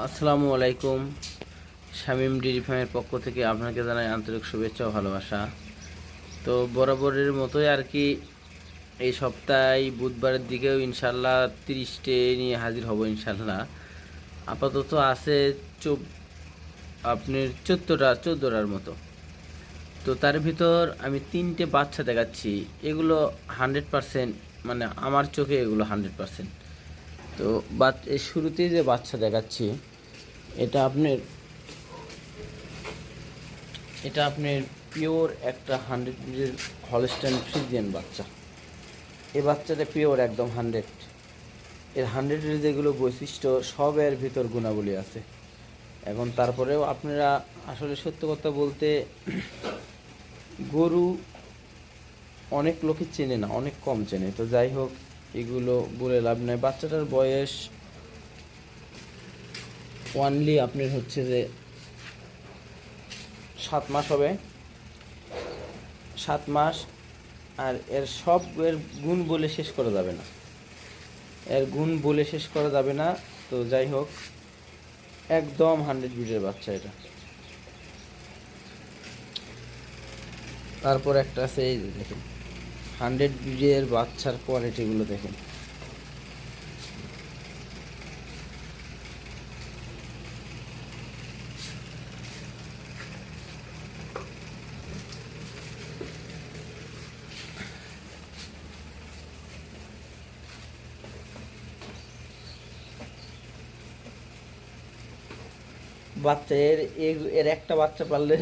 আসসালামু আলাইকুম। শামীম ডেইরি ফার্মের পক্ষ থেকে আপনাকে জানাই আন্তরিক শুভেচ্ছা ও ভালোবাসা। তো বরাবরের মতোই আর কি এই সপ্তাহে বুধবারের দিকেও ইনশাল্লাহ 30টে নিয়ে হাজির হব ইনশাল্লাহ। আপাতত আছে আপনার চোদ্দোটার মতো। তো তার ভিতর আমি 3টে বাচ্চা দেখাচ্ছি। এগুলো 100%, মানে আমার চোখে এগুলো 100%। তো শুরুতেই যে বাচ্চা দেখাচ্ছি এটা আপনার পিওর একটা 100 হলস্টাইন ফ্রিজিয়ান বাচ্চা। এই বাচ্চাটা পিওর একদম 100। এর 100-এর যেগুলো বৈশিষ্ট্য সব এর ভিতর গুণাবলী আছে। এখন তারপরেও আপনারা আসলে সত্য কথা বলতে গরু অনেক লোকে চেনে না, অনেক কম চেনে। তো যাই হোক, এগুলো বলে লাভ নেই। বাচ্চাটার বয়স ওয়ানলি আপনার হচ্ছে যে 7 মাস হবে, 7 মাস। আর এর গুণ বলে শেষ করা যাবে না, তো যাই হোক, একদম 100 ব্রিডের বাচ্চা এটা। তারপর একটা আছে, এই যে দেখেন 100 ব্রিডের বাচ্চার কোয়ালিটিগুলো দেখেন। বাচ্চা এর একটা বাচ্চা পারলে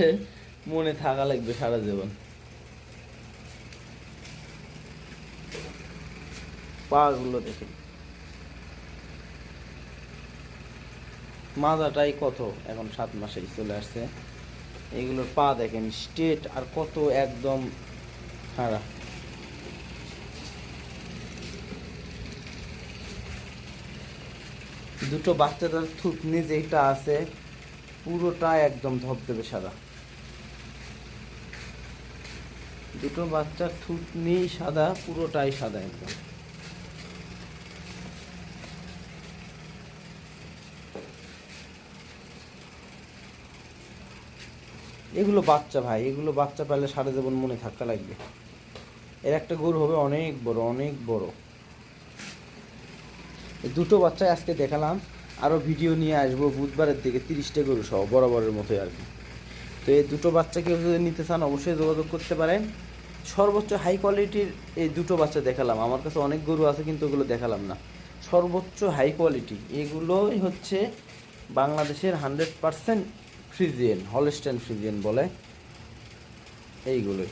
মনে থাকা লাগবে সারা জীবন। পা গুলো দেখেন, মাজাটাই কত এখন 7 মাসেই চলে আসছে। এগুলোর পা দেখেন স্ট্রেট, আর কত একদম খাড়া। দুটো বাচ্চাটার থুতনি যেটা আছে পুরোটা একদম ধবধবে সাদা। দুটো বাচ্চার থুতনি সাদা, পুরোটাই সাদা একদম। এগুলো বাচ্চা ভাই, এগুলো বাচ্চা পেলে সারা জীবন মনে থাকা লাগবে। এর একটা গরু হবে অনেক বড়, অনেক বড়। দুটো বাচ্চা আজকে দেখালাম, আরও ভিডিও নিয়ে আসবো বুধবারের দিকে 30টে গরু সহ বরাবরের মতোই আর কি। তো এই দুটো বাচ্চা কেউ যদি নিতে চান অবশ্যই যোগাযোগ করতে পারেন। সর্বোচ্চ হাই কোয়ালিটির এই দুটো বাচ্চা দেখালাম। আমার কাছে অনেক গরু আছে কিন্তু ওগুলো দেখালাম না। সর্বোচ্চ হাই কোয়ালিটি এগুলোই হচ্ছে বাংলাদেশের 100% ফ্রিজিয়ান, হলস্টাইন ফ্রিজিয়ান বলে এইগুলোই।